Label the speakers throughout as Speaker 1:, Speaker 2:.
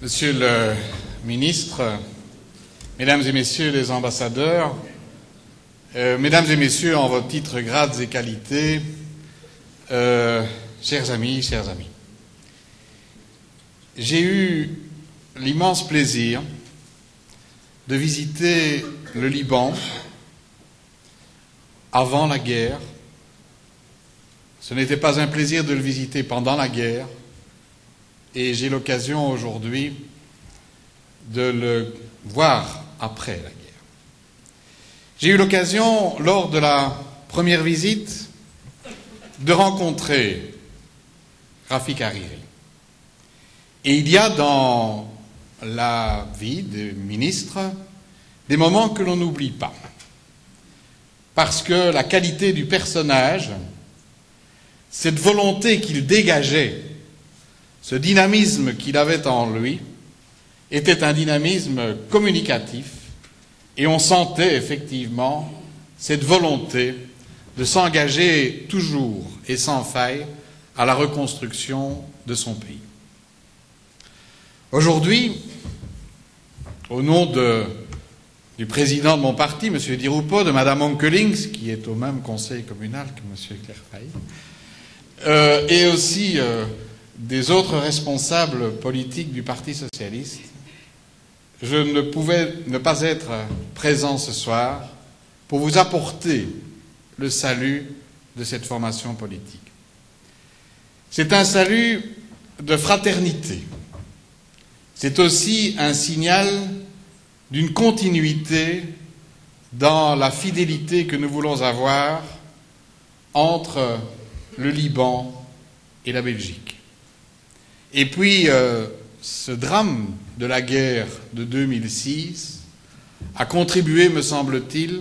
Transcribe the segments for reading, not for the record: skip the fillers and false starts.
Speaker 1: Monsieur le ministre, Mesdames et Messieurs les ambassadeurs, Mesdames et Messieurs en vos titres, grades et qualités, chers amis, j'ai eu l'immense plaisir de visiter le Liban avant la guerre. Ce n'était pas un plaisir de le visiter pendant la guerre, et j'ai l'occasion aujourd'hui de le voir après la guerre. J'ai eu l'occasion, lors de la première visite, de rencontrer Rafik Hariri. Et il y a dans la vie des ministres des moments que l'on n'oublie pas, parce que la qualité du personnage, cette volonté qu'il dégageait, ce dynamisme qu'il avait en lui, était un dynamisme communicatif, et on sentait effectivement cette volonté de s'engager toujours et sans faille à la reconstruction de son pays. Aujourd'hui, au nom du président de mon parti, M. Di Rupo, de Mme Onkelings, qui est au même conseil communal que M. Clerfay, et aussi des autres responsables politiques du Parti socialiste, je ne pouvais ne pas être présent ce soir pour vous apporter le salut de cette formation politique. C'est un salut de fraternité. C'est aussi un signal d'une continuité dans la fidélité que nous voulons avoir entre le Liban et la Belgique. Et puis, ce drame de la guerre de 2006 a contribué, me semble-t-il,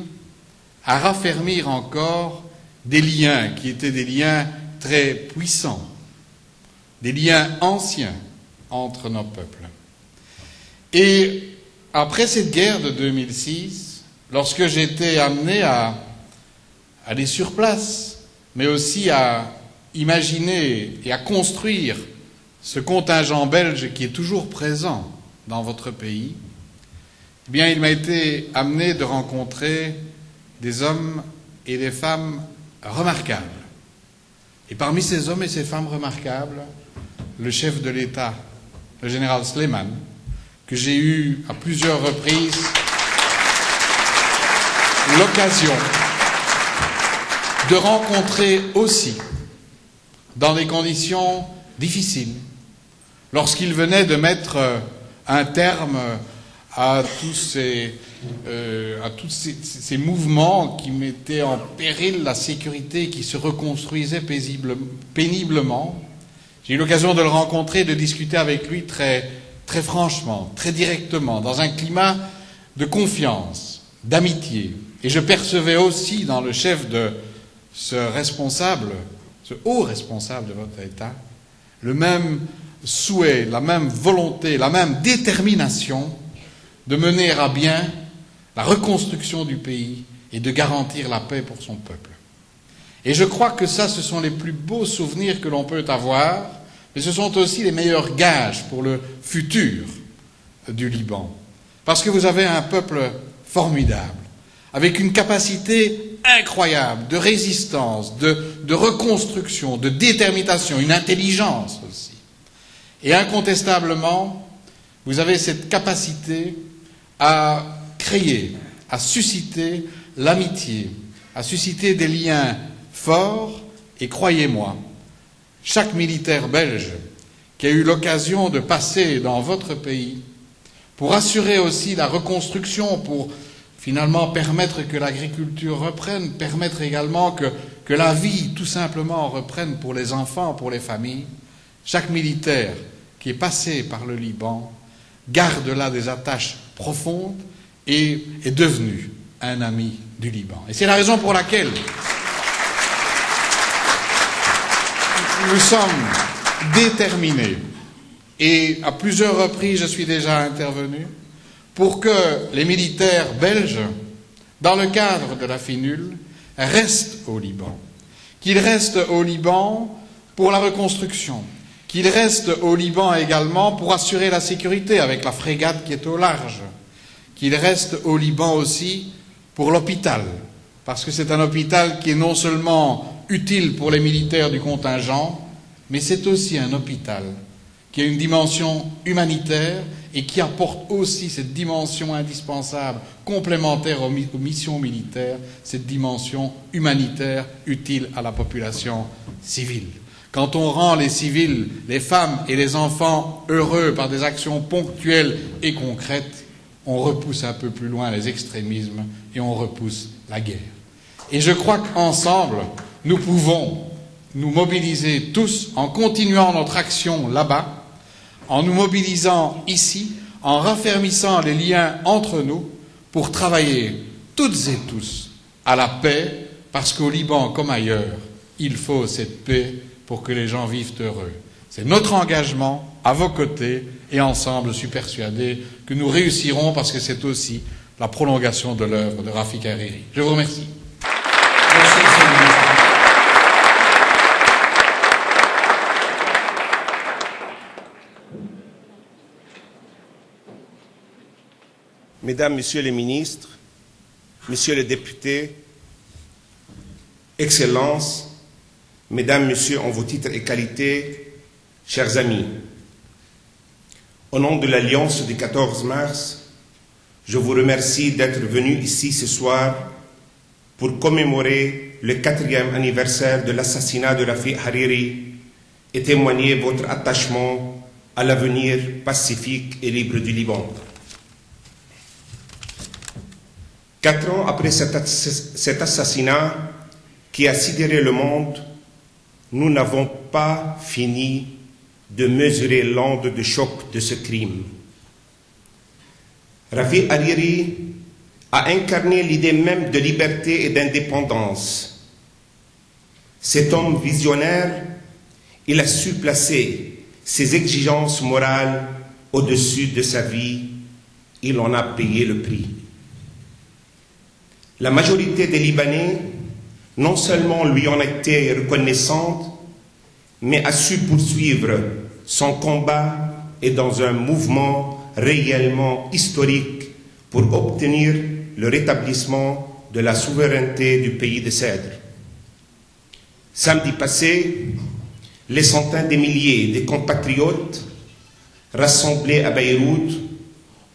Speaker 1: à raffermir encore des liens qui étaient des liens très puissants, des liens anciens entre nos peuples. Et après cette guerre de 2006, lorsque j'étais amené à aller sur place, mais aussi à imaginer et à construire ce contingent belge qui est toujours présent dans votre pays, eh bien, il m'a été amené de rencontrer des hommes et des femmes remarquables. Et parmi ces hommes et ces femmes remarquables, le chef de l'État, le général Sleiman, que j'ai eu à plusieurs reprises l'occasion de rencontrer aussi dans des conditions difficiles, lorsqu'il venait de mettre un terme à tous ces mouvements qui mettaient en péril la sécurité, qui se reconstruisait péniblement. J'ai eu l'occasion de le rencontrer, de discuter avec lui très franchement, très directement, dans un climat de confiance, d'amitié. Et je percevais aussi dans le chef de ce responsable, ce haut responsable de votre État, le même souhait, la même volonté, la même détermination de mener à bien la reconstruction du pays et de garantir la paix pour son peuple. Et je crois que ça, ce sont les plus beaux souvenirs que l'on peut avoir, mais ce sont aussi les meilleurs gages pour le futur du Liban. Parce que vous avez un peuple formidable, avec une capacité incroyable de résistance, de reconstruction, de détermination, une intelligence aussi. Et incontestablement, vous avez cette capacité à créer, à susciter l'amitié, à susciter des liens forts. Et croyez-moi, chaque militaire belge qui a eu l'occasion de passer dans votre pays pour assurer aussi la reconstruction, pour finalement permettre que l'agriculture reprenne, permettre également que la vie tout simplement reprenne pour les enfants, pour les familles, chaque militaire qui est passé par le Liban garde là des attaches profondes et est devenu un ami du Liban. Et c'est la raison pour laquelle nous sommes déterminés, et à plusieurs reprises je suis déjà intervenu, pour que les militaires belges, dans le cadre de la FINUL, restent au Liban. Qu'ils restent au Liban pour la reconstruction, qu'il reste au Liban également pour assurer la sécurité avec la frégate qui est au large, qu'il reste au Liban aussi pour l'hôpital, parce que c'est un hôpital qui est non seulement utile pour les militaires du contingent, mais c'est aussi un hôpital qui a une dimension humanitaire et qui apporte aussi cette dimension indispensable, complémentaire aux missions militaires, cette dimension humanitaire utile à la population civile. Quand on rend les civils, les femmes et les enfants heureux par des actions ponctuelles et concrètes, on repousse un peu plus loin les extrémismes et on repousse la guerre. Et je crois qu'ensemble, nous pouvons nous mobiliser tous en continuant notre action là-bas, en nous mobilisant ici, en raffermissant les liens entre nous pour travailler toutes et tous à la paix, parce qu'au Liban comme ailleurs, il faut cette paix pour que les gens vivent heureux. C'est notre engagement à vos côtés et ensemble, je suis persuadé que nous réussirons parce que c'est aussi la prolongation de l'œuvre de Rafik Hariri. Je vous remercie.
Speaker 2: Merci, Monsieur le ministre.
Speaker 3: Mesdames, Messieurs les ministres, Messieurs les députés, Excellences, Mesdames, Messieurs, en vos titres et qualités, chers amis, au nom de l'Alliance du 14 mars, je vous remercie d'être venus ici ce soir pour commémorer le 4e anniversaire de l'assassinat de Rafik Hariri et témoigner votre attachement à l'avenir pacifique et libre du Liban. 4 ans après cet assassinat qui a sidéré le monde, nous n'avons pas fini de mesurer l'onde de choc de ce crime. Rafik Hariri a incarné l'idée même de liberté et d'indépendance. Cet homme visionnaire, il a su placer ses exigences morales au-dessus de sa vie. Il en a payé le prix. La majorité des Libanais, non seulement lui en était reconnaissante, mais a su poursuivre son combat et dans un mouvement réellement historique pour obtenir le rétablissement de la souveraineté du pays de Cèdre. Samedi passé, les centaines de milliers de compatriotes rassemblés à Beyrouth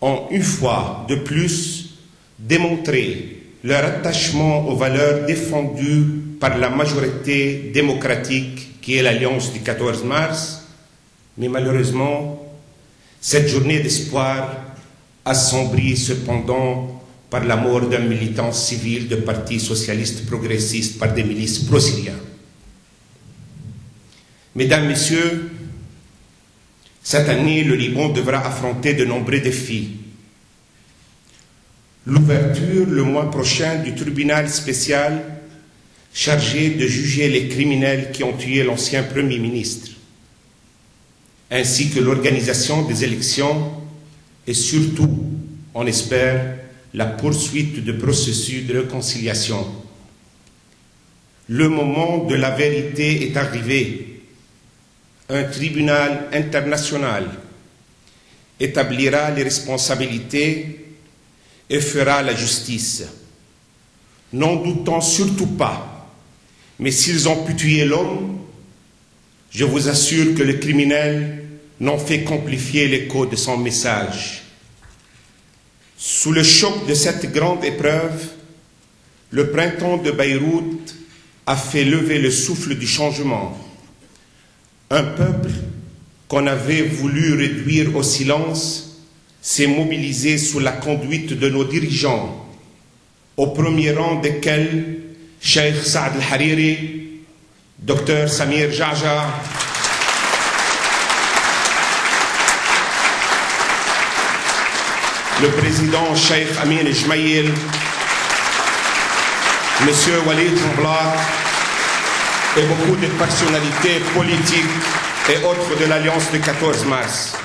Speaker 3: ont une fois de plus démontré leur attachement aux valeurs défendues par la majorité démocratique qui est l'Alliance du 14 mars, mais malheureusement, cette journée d'espoir a sombré cependant par la mort d'un militant civil du Parti socialiste progressiste par des milices pro-syriens. Mesdames, Messieurs, cette année, le Liban devra affronter de nombreux défis. L'ouverture le mois prochain du tribunal spécial chargé de juger les criminels qui ont tué l'ancien Premier ministre, ainsi que l'organisation des élections et surtout, on espère, la poursuite du processus de réconciliation. Le moment de la vérité est arrivé. Un tribunal international établira les responsabilités et fera la justice. N'en doutons surtout pas, mais s'ils ont pu tuer l'homme, je vous assure que le criminel n'en fait qu'amplifier l'écho de son message. Sous le choc de cette grande épreuve, le printemps de Beyrouth a fait lever le souffle du changement. Un peuple qu'on avait voulu réduire au silence s'est mobilisé sous la conduite de nos dirigeants, au premier rang desquels Cheikh Saad al-Hariri, Dr Samir Geagea, le président Cheikh Amin Jmaïl, M. Walid Jumblat et beaucoup de personnalités politiques et autres de l'Alliance du 14 mars.